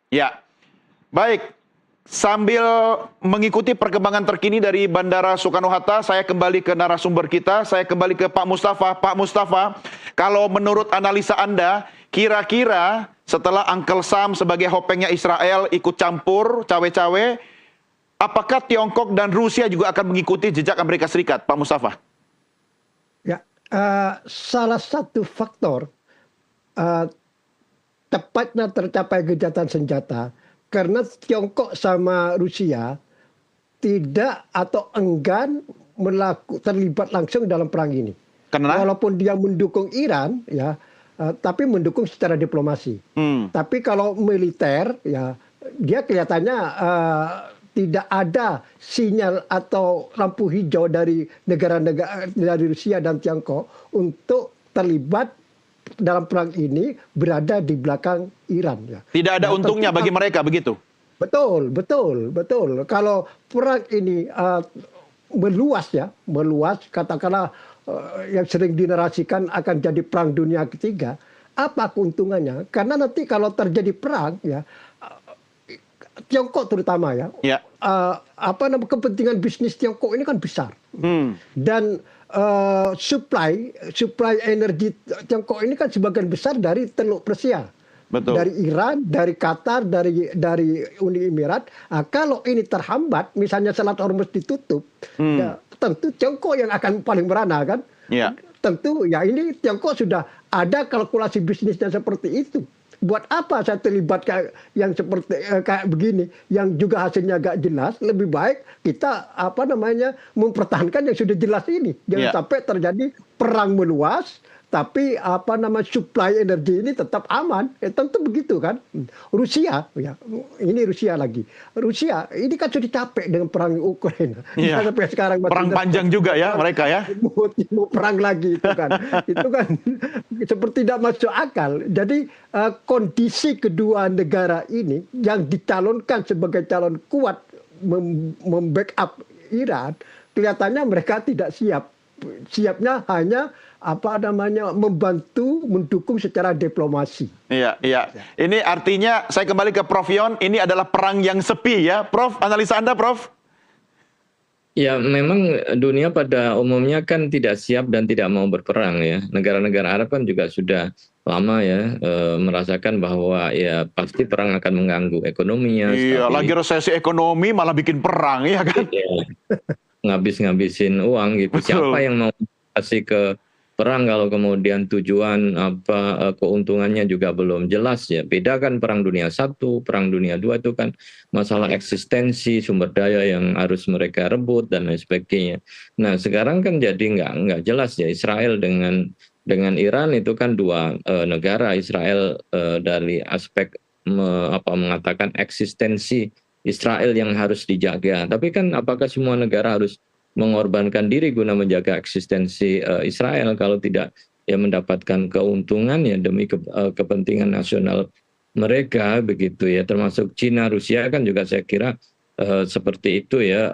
[SPEAKER 1] Ya, baik. Sambil mengikuti perkembangan terkini dari Bandara Soekarno-Hatta, saya kembali ke narasumber kita, saya kembali ke Pak Mustafa. Pak Mustafa, kalau menurut analisa Anda, kira-kira setelah Uncle Sam sebagai hopengnya Israel ikut campur cawe-cawe, apakah Tiongkok dan Rusia juga akan mengikuti jejak Amerika Serikat, Pak Mustafa?
[SPEAKER 3] Ya, salah satu faktor tepatnya tercapai gencatan senjata karena Tiongkok sama Rusia tidak atau enggan terlibat langsung dalam perang ini.
[SPEAKER 1] Karena?
[SPEAKER 3] Walaupun dia mendukung Iran, ya, tapi mendukung secara diplomasi. Tapi kalau militer, ya, dia kelihatannya tidak ada sinyal atau lampu hijau dari negara-negara dari Rusia dan Tiongkok untuk terlibat dalam perang ini, berada di belakang Iran. Ya.
[SPEAKER 1] Tidak ada untungnya bagi mereka, begitu?
[SPEAKER 3] Betul, betul, betul. Kalau perang ini meluas ya, meluas katakanlah yang sering dinarasikan akan jadi perang dunia ketiga, apa keuntungannya? Karena nanti kalau terjadi perang ya, Tiongkok terutama ya,
[SPEAKER 1] Ya.
[SPEAKER 3] apa namanya kepentingan bisnis Tiongkok ini kan besar dan supply energi Tiongkok ini kan sebagian besar dari Teluk Persia.
[SPEAKER 1] Betul.
[SPEAKER 3] Dari Iran, dari Qatar, dari Uni Emirat. Kalau ini terhambat, misalnya Selat Hormuz ditutup, ya tentu Tiongkok yang akan paling merana kan.
[SPEAKER 1] Ya.
[SPEAKER 3] Tentu ya ini Tiongkok sudah ada kalkulasi bisnisnya seperti itu. Buat apa saya terlibat kayak yang seperti kayak begini, yang juga hasilnya gak jelas? Lebih baik kita apa namanya mempertahankan yang sudah jelas ini. Jangan sampai terjadi perang meluas, tapi apa nama supply energi ini tetap aman. Tentu begitu kan. Rusia, ya ini Rusia lagi. Rusia ini kan sudah capek dengan perang Ukraina.
[SPEAKER 1] Iya.
[SPEAKER 3] Sampai sekarang masih
[SPEAKER 1] Perang panjang juga ya mereka ya.
[SPEAKER 3] mau perang lagi itu kan. Itu kan seperti tidak masuk akal. Jadi kondisi kedua negara ini yang dicalonkan sebagai calon kuat membackup Iran, kelihatannya mereka tidak siap. Siapnya hanya apa namanya membantu mendukung secara diplomasi.
[SPEAKER 1] Iya, iya. Ini artinya saya kembali ke Prof Yon, ini adalah perang yang sepi ya. Prof, analisa Anda, Prof?
[SPEAKER 2] Ya, memang dunia pada umumnya kan tidak siap dan tidak mau berperang ya. Negara-negara Arab kan juga sudah lama ya merasakan bahwa ya pasti perang akan mengganggu ekonominya.
[SPEAKER 1] Iya, lagi resesi ekonomi malah bikin perang ya kan?
[SPEAKER 2] Ya, ngabis-ngabisin uang gitu.
[SPEAKER 1] Betul.
[SPEAKER 2] Siapa yang mau kasih ke perang kalau kemudian tujuan apa keuntungannya juga belum jelas ya. Beda kan perang dunia 1, perang dunia 2 itu kan masalah eksistensi, sumber daya yang harus mereka rebut dan lain sebagainya. Nah, sekarang kan jadi nggak jelas ya. Israel dengan Iran itu kan dua negara. Israel dari aspek mengatakan eksistensi Israel yang harus dijaga. Tapi kan apakah semua negara harus mengorbankan diri guna menjaga eksistensi Israel kalau tidak ya mendapatkan keuntungan ya demi kepentingan nasional mereka begitu ya, termasuk Cina, Rusia kan juga saya kira seperti itu ya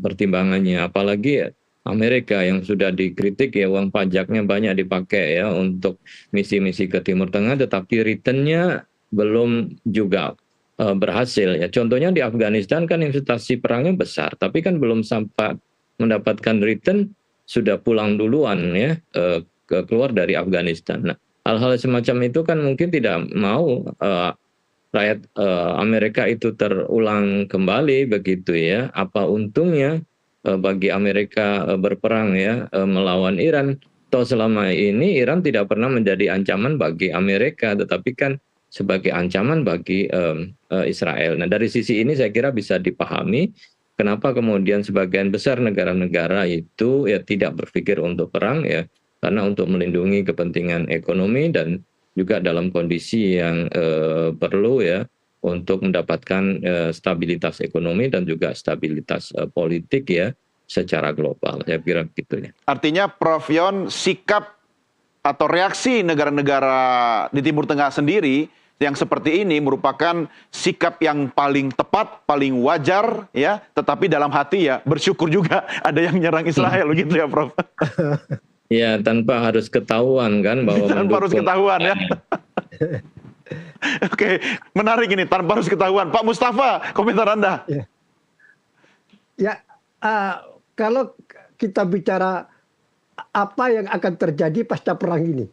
[SPEAKER 2] pertimbangannya, apalagi ya, Amerika yang sudah dikritik ya uang pajaknya banyak dipakai ya untuk misi-misi ke Timur Tengah, tetapi returnnya belum juga berhasil ya. Contohnya di Afghanistan kan investasi perangnya besar, tapi kan belum sampai mendapatkan return sudah pulang duluan ya keluar dari Afghanistan. Nah, hal-hal semacam itu kan mungkin tidak mau rakyat Amerika itu terulang kembali begitu ya. Apa untungnya bagi Amerika berperang ya melawan Iran? Toh selama ini Iran tidak pernah menjadi ancaman bagi Amerika, tetapi kan sebagai ancaman bagi Israel. Nah, dari sisi ini saya kira bisa dipahami kenapa kemudian sebagian besar negara-negara itu ya tidak berpikir untuk perang ya, karena untuk melindungi kepentingan ekonomi dan juga dalam kondisi yang perlu ya untuk mendapatkan stabilitas ekonomi dan juga stabilitas politik ya secara global. Saya kira gitu ya.
[SPEAKER 1] Artinya Prof Yon, sikap atau reaksi negara-negara di Timur Tengah sendiri yang seperti ini merupakan sikap yang paling tepat, paling wajar ya, tetapi dalam hati ya bersyukur juga ada yang menyerang Israel begitu ya, Prof.
[SPEAKER 2] Ya, tanpa harus ketahuan kan bahwa
[SPEAKER 1] tanpa harus ketahuan ya. Oke, menarik ini, tanpa harus ketahuan. Pak Mustafa, komentar Anda.
[SPEAKER 3] Ya, kalau kita bicara apa yang akan terjadi pasca perang ini,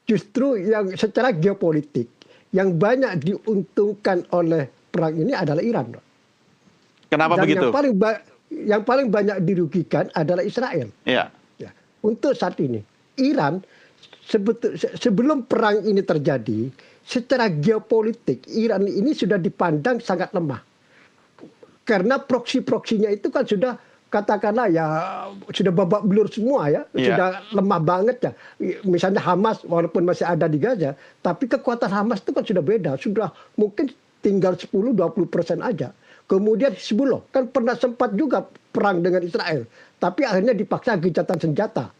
[SPEAKER 3] justru yang secara geopolitik yang banyak diuntungkan oleh perang ini adalah Iran.
[SPEAKER 1] Kenapa
[SPEAKER 3] Dan
[SPEAKER 1] begitu?
[SPEAKER 3] Yang paling banyak dirugikan adalah Israel.
[SPEAKER 1] Ya.
[SPEAKER 3] Ya. Untuk saat ini, Iran sebelum perang ini terjadi, secara geopolitik Iran ini sudah dipandang sangat lemah. Karena proksi-proksinya itu kan sudah katakanlah ya sudah babak belur semua ya, sudah lemah banget ya. Misalnya Hamas walaupun masih ada di Gaza, tapi kekuatan Hamas itu kan sudah beda, sudah mungkin tinggal 10-20% aja. Kemudian Hizbullah kan pernah sempat juga perang dengan Israel, tapi akhirnya dipaksa gencatan senjata.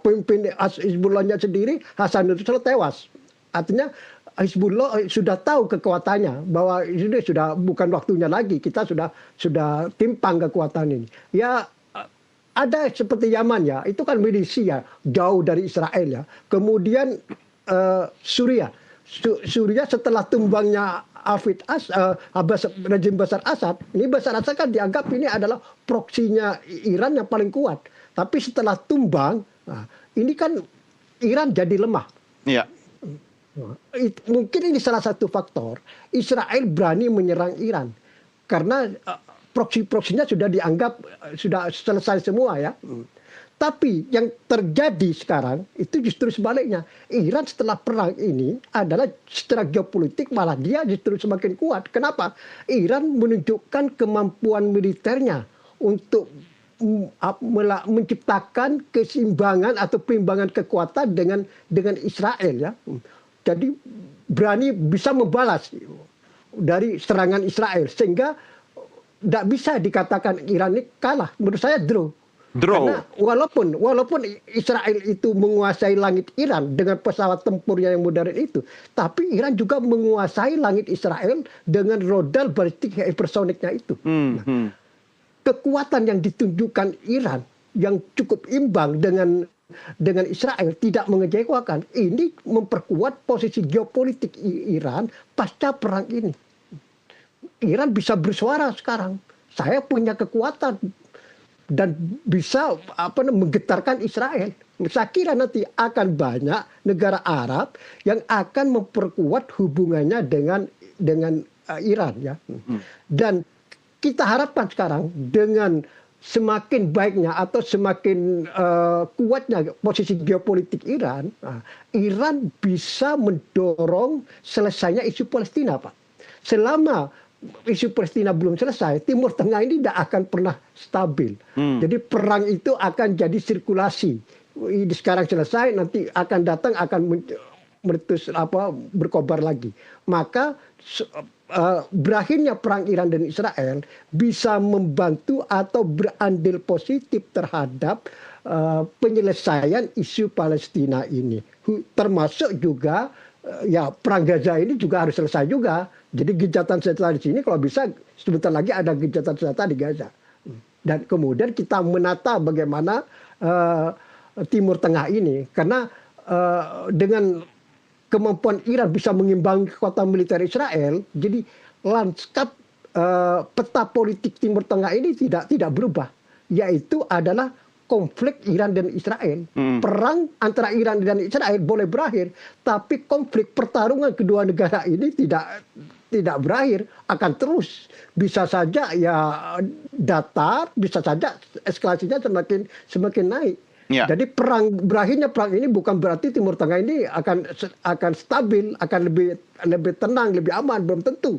[SPEAKER 3] Pemimpin Hizbullahnya sendiri Hasan Nasrallah tewas. Artinya Hizbullah sudah tahu kekuatannya bahwa ini sudah bukan waktunya lagi, kita sudah timpang kekuatan ini. Ya ada seperti Yaman ya, itu kan milisi ya, jauh dari Israel ya. Kemudian Suriah setelah tumbangnya rejim Bashar Assad, ini Bashar Assad kan dianggap ini adalah proksinya Iran yang paling kuat. Tapi setelah tumbang, ini kan Iran jadi lemah.
[SPEAKER 1] Iya.
[SPEAKER 3] Mungkin ini salah satu faktor Israel berani menyerang Iran karena proksi-proksinya sudah dianggap sudah selesai semua ya. Tapi yang terjadi sekarang itu justru sebaliknya. Iran setelah perang ini adalah secara geopolitik malah dia justru semakin kuat. Kenapa? Iran menunjukkan kemampuan militernya untuk menciptakan keseimbangan atau perimbangan kekuatan dengan Israel ya. Jadi berani bisa membalas dari serangan Israel sehingga tidak bisa dikatakan Iran ini kalah. Menurut saya draw. Karena walaupun Israel itu menguasai langit Iran dengan pesawat tempurnya yang modern itu, tapi Iran juga menguasai langit Israel dengan rudal balistik hypersonicnya itu. Nah, kekuatan yang ditunjukkan Iran yang cukup imbang dengan Israel tidak mengecewakan. Ini memperkuat posisi geopolitik Iran pasca perang ini. Iran bisa bersuara sekarang. Saya punya kekuatan dan bisa menggetarkan Israel. Saya kira nanti akan banyak negara Arab yang akan memperkuat hubungannya dengan Iran ya. Dan kita harapkan sekarang dengan semakin baiknya atau semakin kuatnya posisi geopolitik Iran, Iran bisa mendorong selesainya isu Palestina, Pak. Selama isu Palestina belum selesai, Timur Tengah ini tidak akan pernah stabil. Jadi perang itu akan jadi sirkulasi. Ini sekarang selesai, nanti akan datang akan meletus berkobar lagi. Maka berakhirnya perang Iran dan Israel bisa membantu atau berandil positif terhadap penyelesaian isu Palestina ini. Termasuk juga ya perang Gaza ini juga harus selesai juga. Jadi gencatan senjata di sini kalau bisa sebentar lagi ada gencatan senjata di Gaza. Dan kemudian kita menata bagaimana Timur Tengah ini. Karena dengan kemampuan Iran bisa mengimbangi kekuatan militer Israel, jadi lanskap peta politik Timur Tengah ini tidak berubah. Yaitu adalah konflik Iran dan Israel. Perang antara Iran dan Israel boleh berakhir, tapi konflik pertarungan kedua negara ini tidak berakhir, akan terus. Bisa saja ya datar, bisa saja eskalasinya semakin naik. Ya. Jadi berakhirnya perang ini bukan berarti Timur Tengah ini akan stabil, akan lebih tenang, lebih aman, belum tentu.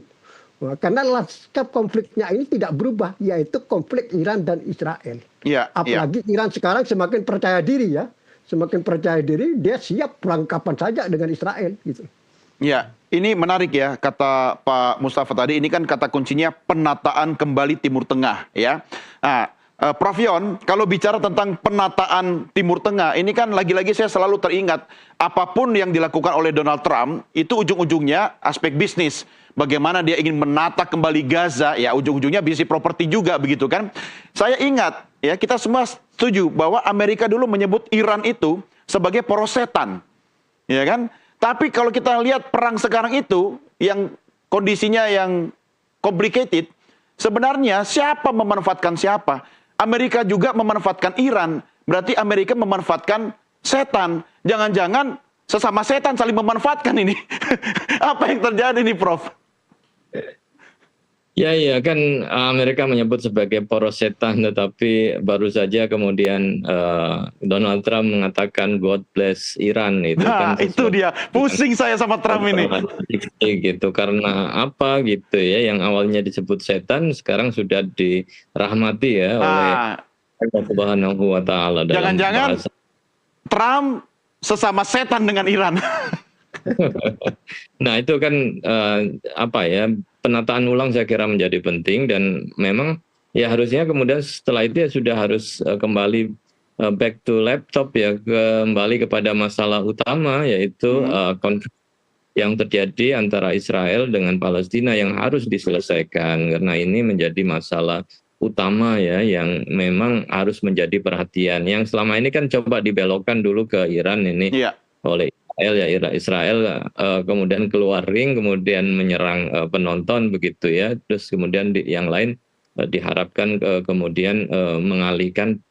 [SPEAKER 3] Karena lanskap konfliknya ini tidak berubah, yaitu konflik Iran dan Israel. Ya, apalagi Iran sekarang semakin percaya diri ya, semakin percaya diri, dia siap perang kapan saja dengan Israel gitu.
[SPEAKER 1] Ya, ini menarik ya kata Pak Mustafa tadi. Ini kan kata kuncinya penataan kembali Timur Tengah ya. Nah, Prof Yon, kalau bicara tentang penataan Timur Tengah, ini kan lagi-lagi saya selalu teringat apapun yang dilakukan oleh Donald Trump itu ujung-ujungnya aspek bisnis. Bagaimana dia ingin menata kembali Gaza, ya ujung-ujungnya bisnis properti juga begitu kan. Saya ingat ya, kita semua setuju bahwa Amerika dulu menyebut Iran itu sebagai poros setan. Ya kan? Tapi kalau kita lihat perang sekarang itu yang kondisinya yang complicated, sebenarnya siapa memanfaatkan siapa? Amerika juga memanfaatkan Iran, berarti Amerika memanfaatkan setan. Jangan-jangan sesama setan saling memanfaatkan ini. Apa yang terjadi nih, Prof?
[SPEAKER 2] Ya kan Amerika menyebut sebagai poros setan, tetapi baru saja kemudian Donald Trump mengatakan God bless Iran itu kan
[SPEAKER 1] itu dia pusing saya sama Trump ini
[SPEAKER 2] gitu. Karena apa gitu ya, yang awalnya disebut setan sekarang sudah dirahmati ya oleh Allah Subhanahu wa taala.
[SPEAKER 1] Jangan-jangan Trump sesama setan dengan Iran.
[SPEAKER 2] Nah itu kan penataan ulang saya kira menjadi penting, dan memang ya harusnya kemudian setelah itu ya sudah harus kembali back to laptop ya, kembali kepada masalah utama yaitu konflik yang terjadi antara Israel dengan Palestina yang harus diselesaikan, karena ini menjadi masalah utama ya yang memang harus menjadi perhatian. Yang selama ini kan coba dibelokkan dulu ke Iran ini
[SPEAKER 1] Iya.
[SPEAKER 2] oleh Israel ya, Israel kemudian keluar ring, kemudian menyerang penonton begitu ya, terus kemudian yang lain diharapkan kemudian mengalihkan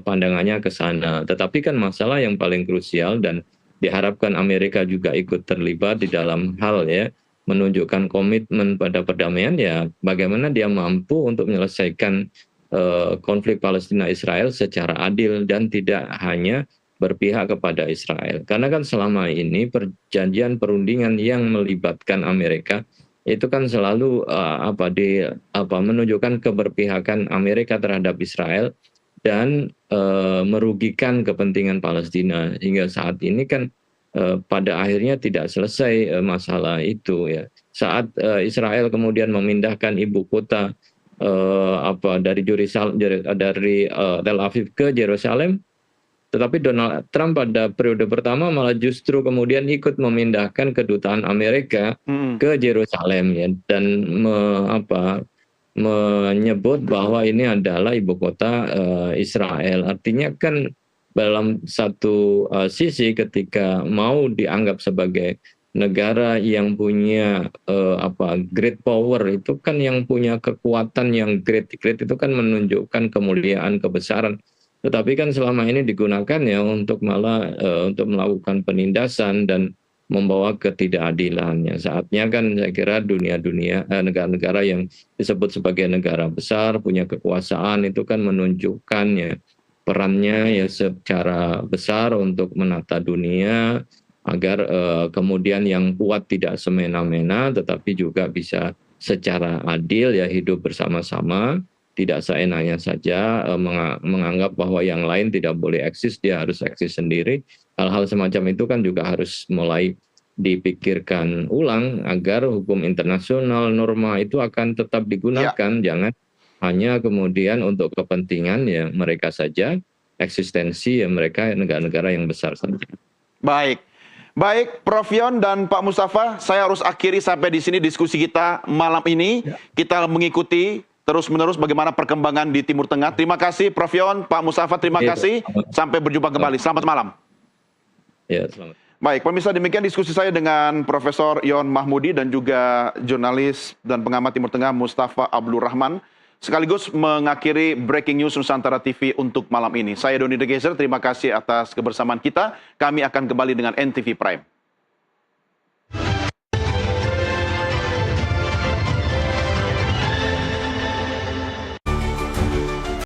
[SPEAKER 2] pandangannya ke sana. Tetapi kan masalah yang paling krusial dan diharapkan Amerika juga ikut terlibat di dalam hal ya menunjukkan komitmen pada perdamaian, ya bagaimana dia mampu untuk menyelesaikan konflik Palestina Israel secara adil dan tidak hanya berpihak kepada Israel. Karena kan selama ini perjanjian perundingan yang melibatkan Amerika itu kan selalu menunjukkan keberpihakan Amerika terhadap Israel dan merugikan kepentingan Palestina. Hingga saat ini kan pada akhirnya tidak selesai masalah itu ya. Saat Israel kemudian memindahkan ibu kota dari Tel Aviv ke Yerusalem, tetapi Donald Trump pada periode pertama malah justru kemudian ikut memindahkan kedutaan Amerika ke Yerusalem ya, dan menyebut bahwa ini adalah ibu kota Israel. Artinya kan dalam satu sisi ketika mau dianggap sebagai negara yang punya great power, itu kan yang punya kekuatan yang great itu kan menunjukkan kemuliaan, kebesaran. Tetapi kan selama ini digunakan ya untuk malah untuk melakukan penindasan dan membawa ketidakadilan. Saatnya kan saya kira negara-negara yang disebut sebagai negara besar, punya kekuasaan, itu kan menunjukkan ya perannya ya secara besar untuk menata dunia agar kemudian yang kuat tidak semena-mena, tetapi juga bisa secara adil ya hidup bersama-sama, tidak seenaknya saja menganggap bahwa yang lain tidak boleh eksis, dia harus eksis sendiri. Hal-hal semacam itu kan juga harus mulai dipikirkan ulang agar hukum internasional, norma itu akan tetap digunakan, jangan hanya kemudian untuk kepentingan ya mereka saja, eksistensi ya mereka negara-negara yang besar saja.
[SPEAKER 1] Baik, Prof. Yon dan Pak Mustafa, saya harus akhiri sampai di sini diskusi kita malam ini. Kita mengikuti terus-menerus bagaimana perkembangan di Timur Tengah. Terima kasih Prof. Yon, Pak Mustafa, terima kasih. Sampai berjumpa kembali. Selamat malam.
[SPEAKER 2] Ya, selamat.
[SPEAKER 1] Baik, pemirsa, demikian diskusi saya dengan Profesor Yon Mahmudi dan juga jurnalis dan pengamat Timur Tengah Mustafa Abdul Rahman. Sekaligus mengakhiri Breaking News Nusantara TV untuk malam ini. Saya Doni De Gezer, terima kasih atas kebersamaan kita. Kami akan kembali dengan NTV Prime.